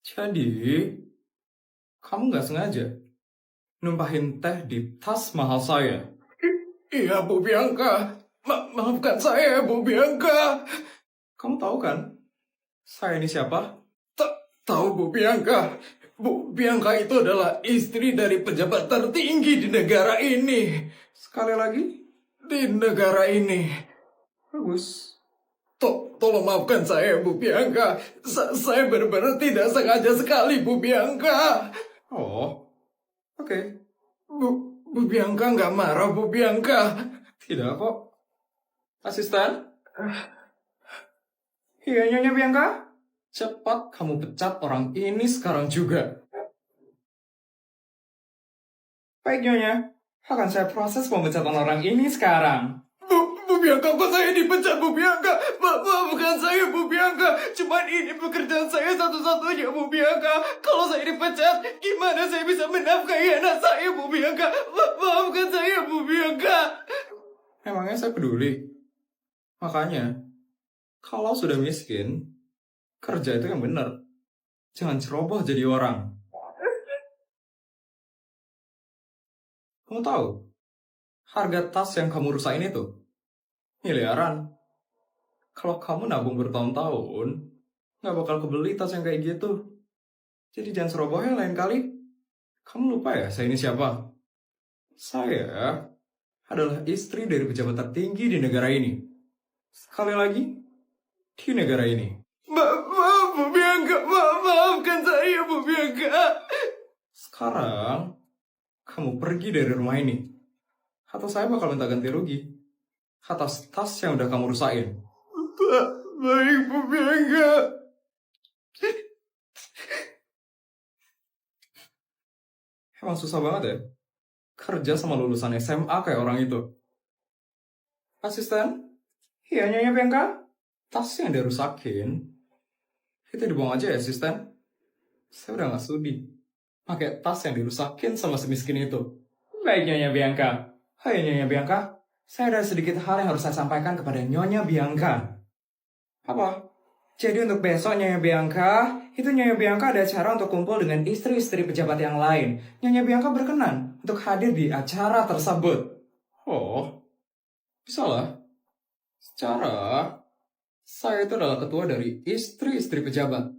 Jadi, kamu nggak sengaja numpahin teh di tas mahal saya? Iya, Bu Bianca. Maafkan saya, Bu Bianca. Kamu tahu kan, saya ini siapa? Tahu, Bu Bianca. Bu Bianca itu adalah istri dari pejabat tertinggi di negara ini. Sekali lagi, Di negara ini. bagus. Tolong maafkan saya, Bu Bianca. Saya benar-benar tidak sengaja sekali, Bu Bianca. Oh, oke. Bu Bianca nggak marah, Bu Bianca. Tidak kok. Asisten? Iya, Nyonya Bianca? Cepat kamu pecat orang ini sekarang juga. Baik, Nyonya. Akan saya proses pemecatan orang ini sekarang. Bu Bianca, kok saya dipecat, Bu Bianca? Bukan saya, Bu Bianca. Cuman ini pekerjaan saya satu-satunya, Bu Bianca. Kalau saya dipecat, gimana saya bisa menafkahi anak saya, Bu Bianca? Maafkan saya, Bu Bianca. Emangnya saya peduli? Makanya, kalau sudah miskin, kerja itu yang benar. Jangan ceroboh jadi orang. Kamu tahu, harga tas yang kamu rusak ini tuh miliaran. Kalau kamu nabung bertahun-tahun, nggak bakal kebeli tas yang kayak gitu. Jadi jangan ceroboh ya lain kali. Kamu lupa ya saya ini siapa? Saya adalah istri dari pejabat tertinggi di negara ini. Sekali lagi, di negara ini. Maaf, Bu Bianca. Maafkan saya, Bu Bianca. Sekarang, kamu pergi dari rumah ini. Atau saya bakal minta ganti rugi atas tas yang udah kamu rusakin. Baik, Bu Bianca. Emang susah banget ya kerja sama lulusan SMA kayak orang itu. Asisten? Iya, Nyonya Bianca? Tas yang dia rusakin, itu dibuang aja ya, asisten. Saya udah gak sudi pakai tas yang dirusakin sama semiskin itu. Baik, Nyonya Bianca. Hai, Nyonya Bianca. Saya ada sedikit hal yang harus saya sampaikan kepada Nyonya Bianca. Apa? Jadi untuk besok, Nyonya Bianca, itu Nyonya Bianca ada acara untuk kumpul dengan istri-istri pejabat yang lain. Nyonya Bianca berkenan untuk hadir di acara tersebut. Oh, bisa lah. Secara, saya itu adalah ketua dari istri-istri pejabat.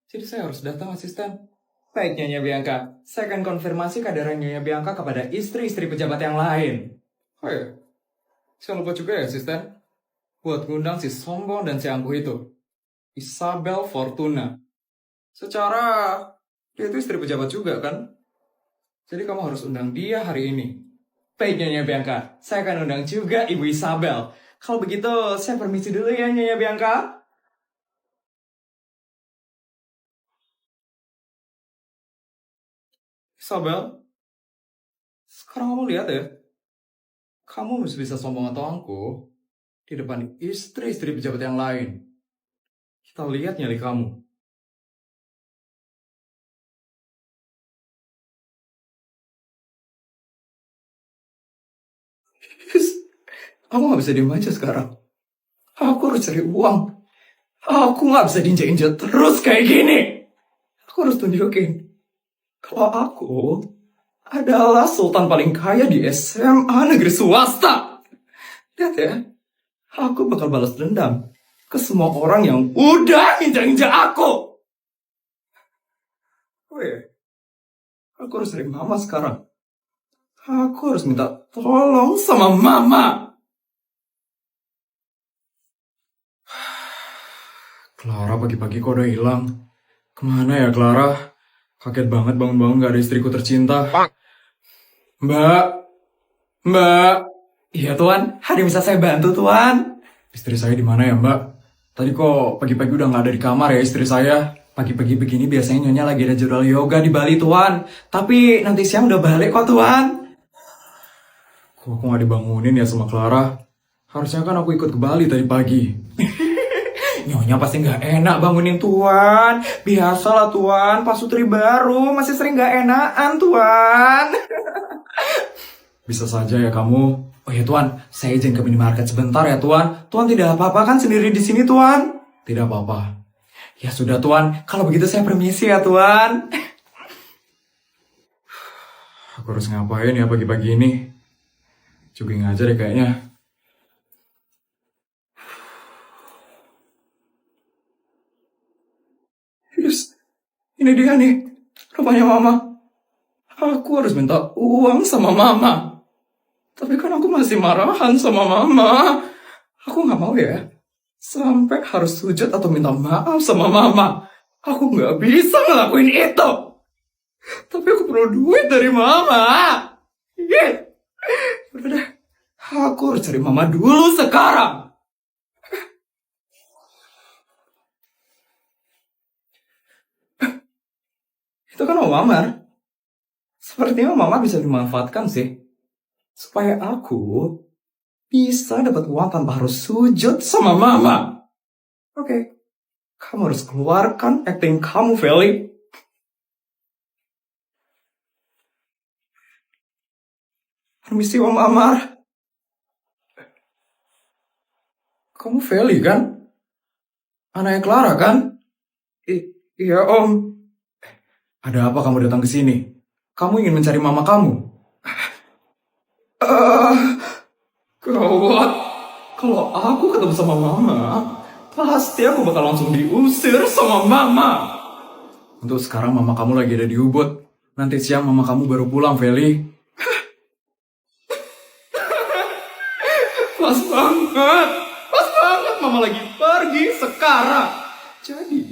Jadi saya harus datang, asisten. Baik, Nyonya Bianca. Saya akan konfirmasi kehadiran Nyonya Bianca kepada istri-istri pejabat yang lain. Oh ya, jangan lupa juga ya, asisten. Buat ngundang si sombong dan si angkuh itu. Isabel Fortuna. Secara, dia itu istri pejabat juga kan? Jadi kamu harus undang dia hari ini. Baik, Nyonya Bianca. Saya akan undang juga Ibu Isabel. Kalau begitu, saya permisi dulu ya, Nyonya Bianca. Isabel, sekarang kamu lihat ya. Kamu mesti bisa sombong atau angkuh di depan istri-istri pejabat yang lain. Kita lihat nyali kamu. Aku gak bisa diem aja sekarang. Aku harus cari uang. Aku gak bisa diinjak-injak terus kayak gini. Aku harus tunjukin kalau aku adalah sultan paling kaya di SMA negeri swasta. Lihat ya, aku bakal balas dendam ke semua orang yang udah injak-injak aku. Oh ya, aku harus cari mama sekarang. Aku harus minta tolong sama mama. Clara pagi-pagi kok udah hilang. Kemana ya Clara? Kaget banget bangun-bangun gak ada istriku tercinta. Mbak. Iya Tuan, ada yang bisa saya bantu Tuan? Istri saya di mana ya Mbak? Tadi kok pagi-pagi udah gak ada di kamar ya istri saya. Pagi-pagi begini biasanya Nyonya lagi ada jadwal yoga di Bali Tuan. Tapi nanti siang udah balik kok Tuan. Kok aku gak dibangunin ya sama Clara? Harusnya kan aku ikut ke Bali tadi pagi. Nyonya pasti gak enak bangunin Tuan. Biasalah Tuan, Pak Sutri baru masih sering gak enakan Tuan. Bisa saja ya kamu. Oh ya Tuan, saya izin ke minimarket sebentar ya Tuan. Tuan tidak apa-apa kan sendiri di sini Tuan? Tidak apa-apa. Ya sudah Tuan, kalau begitu saya permisi ya Tuan. Aku harus ngapain ya pagi-pagi ini? Jogging aja deh kayaknya. Yes, ini dia nih, rumahnya Mama. Aku harus minta uang sama Mama. Tapi kan aku masih marahan sama Mama. Aku nggak mau ya, sampai harus sujud atau minta maaf sama Mama. Aku nggak bisa ngelakuin itu. Tapi aku perlu duit dari Mama. Yeah. Udah deh, aku harus cari Mama dulu sekarang. Itu kan Om Amar. Sepertinya Mama bisa dimanfaatkan sih. Supaya aku bisa dapat uang tanpa harus sujud sama Mama. Oke. Kamu harus keluarkan acting kamu, Feli. Permisi Om Amar. Kamu Feli kan? Anaknya Clara kan? Iya Om. Ada apa kamu datang ke sini? Kamu ingin mencari Mama kamu? Gawat. Kalau aku ketemu sama Mama, pasti aku bakal langsung diusir sama Mama. Untuk sekarang Mama kamu lagi ada di Ubud. Nanti siang Mama kamu baru pulang, Feli. Pas banget. Pas banget Mama lagi pergi sekarang. Jadi,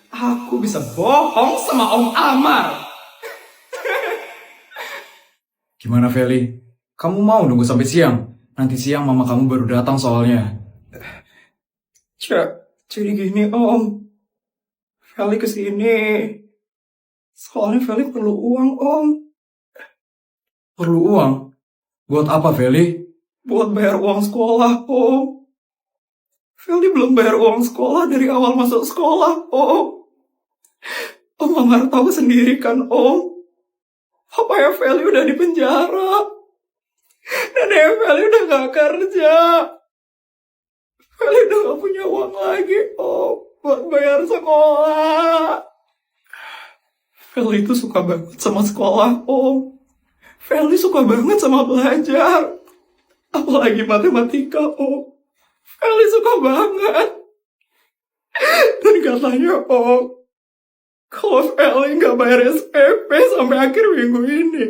aku bisa bohong sama Om Amar. Gimana, Feli? Kamu mau nunggu sampai siang? Nanti siang Mama kamu baru datang soalnya. Jadi gini Om. Feli kesini. Soalnya Feli perlu uang Om. Perlu uang? Buat apa Feli? Buat bayar uang sekolah Om. Feli belum bayar uang sekolah dari awal masuk sekolah Om. Om Amar tahu sendiri kan Om. Papanya Feli udah di penjara. Nenek Feli udah gak kerja. Feli udah gak punya uang lagi Om buat bayar sekolah. Feli itu suka banget sama sekolah Om. Feli suka banget sama belajar. Apalagi matematika Om. Feli suka banget. Dan katanya Om, kalau Feli gak bayar SPP sampai akhir minggu ini,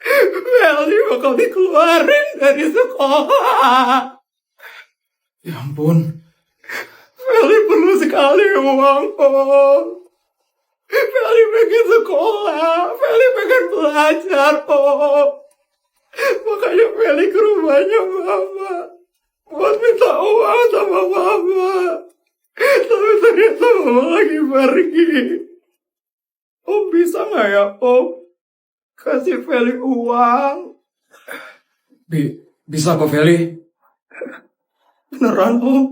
Feli bakal dikeluarin dari sekolah. Ya ampun. Feli perlu sekali uang Om. Feli pengen sekolah. Feli pengen belajar Om. Makanya Feli ke rumahnya Mama buat minta uang sama Mama. Tapi ternyata Mama lagi pergi. Om bisa gak ya Om kasih Feli uang? Bisa kok Feli. Beneran Om.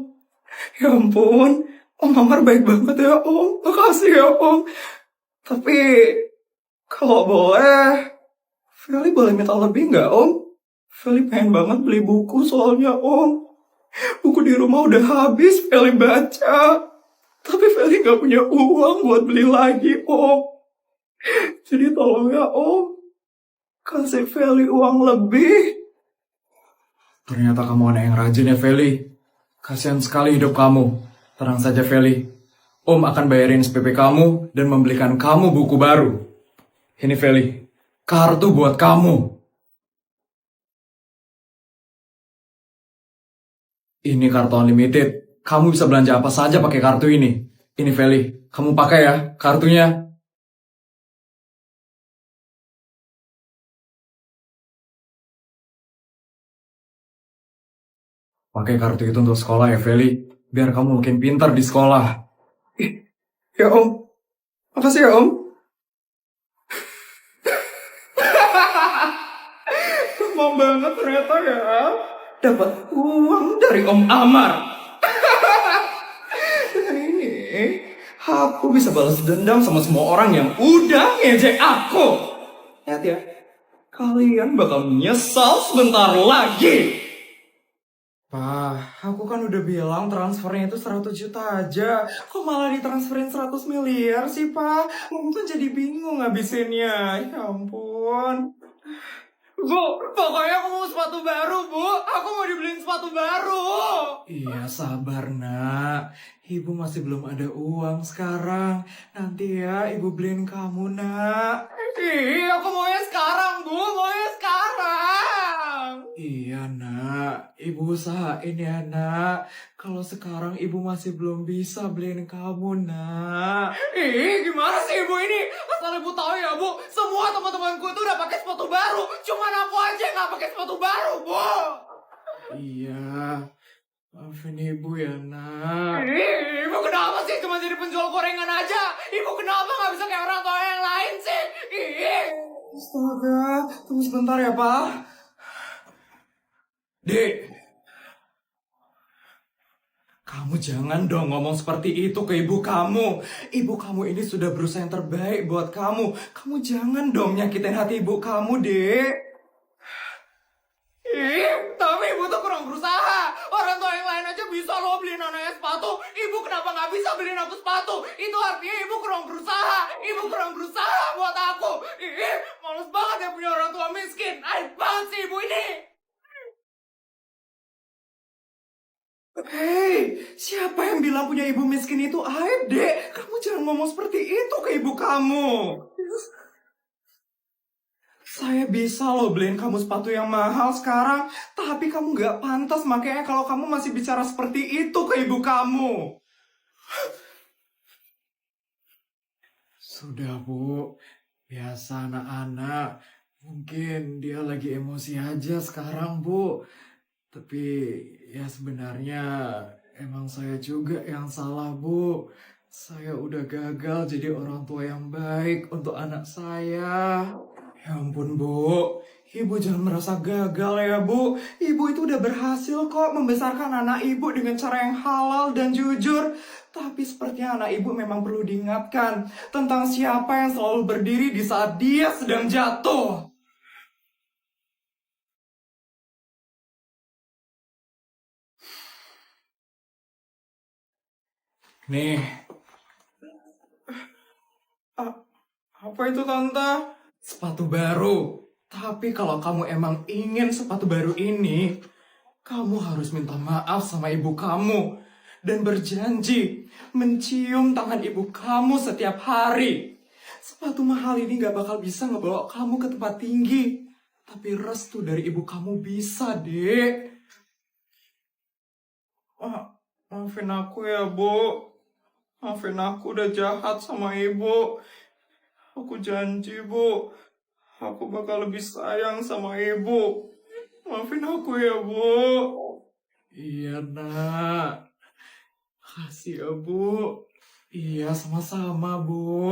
Ya ampun, Om Amar baik banget ya Om. Makasih ya Om. Tapi kalau boleh, Feli boleh minta lebih gak Om? Feli pengen banget beli buku soalnya Om. Buku di rumah udah habis Feli baca. Tapi Feli gak punya uang buat beli lagi Om. Jadi tolong ya Om, kasih Feli uang lebih. Ternyata kamu anak yang rajin ya Feli. Kasihan sekali hidup kamu. Tenang saja Feli. Om akan bayarin SPP kamu dan membelikan kamu buku baru. Ini Feli, kartu buat kamu. Ini kartu unlimited. Kamu bisa belanja apa saja pakai kartu ini. Ini Feli, kamu pakai ya kartunya. Pakai kartu itu untuk sekolah ya Feli. Biar kamu makin pintar di sekolah. Ya Om. Makasih ya Om. Lama banget ternyata ya. Dapat uang dari Om Amar. Dengan ini, aku bisa balas dendam sama semua orang yang udah ngejek aku. Lihat ya, kalian bakal menyesal sebentar lagi. Pak, aku kan udah bilang transfernya itu 100 juta aja. Kok malah ditransferin 100 miliar sih, Pak? Aku kan jadi bingung ngabisinnya. Ya ampun. Bu, pokoknya aku mau sepatu baru, Bu. Aku mau dibeliin sepatu baru. Iya, sabar, Nak. Ibu masih belum ada uang sekarang. Nanti ya, Ibu beliin kamu, Nak. Ih, aku maunya sekarang, Bu. Maunya sekarang. Iya, Nak. Ibu usahain ya, Nak. Kalau sekarang Ibu masih belum bisa beliin kamu, Nak. Ih, gimana sih Ibu ini? Asal Ibu tahu ya, Bu. Semua teman-temanku itu udah pakai sepatu baru. Cuman aku aja yang nggak pakai sepatu baru, Bu. Iya. Maafin Ibu ya, Nak. Ih, Ibu kenapa sih cuma jadi penjual gorengan aja? Ibu kenapa nggak bisa kayak orang tua yang lain sih? Ih. Astaga, tunggu sebentar ya, Pak. Dek, kamu jangan dong ngomong seperti itu ke ibu kamu. Ibu kamu ini sudah berusaha yang terbaik buat kamu. Kamu jangan dong nyakitin hati ibu kamu, Dek. Ih, tapi Ibu tuh kurang berusaha. Orang tua yang lain aja bisa loh beliin anaknya sepatu. Ibu kenapa nggak bisa beliin aku sepatu? Itu artinya Ibu kurang berusaha. Ibu kurang berusaha buat aku. Ih, males banget ya punya orang tua miskin. Aib banget sih Ibu ini. Hei, siapa yang bilang punya ibu miskin itu aib, Dek? Kamu jangan ngomong seperti itu ke ibu kamu. Saya bisa loh beliin kamu sepatu yang mahal sekarang, tapi kamu gak pantas makanya kalau kamu masih bicara seperti itu ke ibu kamu. Sudah, Bu. Biasa anak-anak. Mungkin dia lagi emosi aja sekarang, Bu. Tapi ya sebenarnya emang saya juga yang salah, Bu. Saya udah gagal jadi orang tua yang baik untuk anak saya. Ya ampun, Bu. Ibu jangan merasa gagal ya, Bu. Ibu itu udah berhasil kok membesarkan anak ibu dengan cara yang halal dan jujur. Tapi sepertinya anak ibu memang perlu diingatkan tentang siapa yang selalu berdiri di saat dia sedang jatuh. Nih, apa itu Tante? Sepatu baru. Tapi kalau kamu emang ingin sepatu baru ini, kamu harus minta maaf sama ibu kamu. Dan berjanji mencium tangan ibu kamu setiap hari. Sepatu mahal ini gak bakal bisa ngebawa kamu ke tempat tinggi. Tapi restu dari ibu kamu bisa, Dek. Maafin aku ya, Bu. Maafin aku udah jahat sama ibu. Aku janji, Bu. Aku bakal lebih sayang sama ibu. Maafin aku ya, Bu. Iya, Nak. Makasih ya, Bu. Iya, sama-sama, Bu.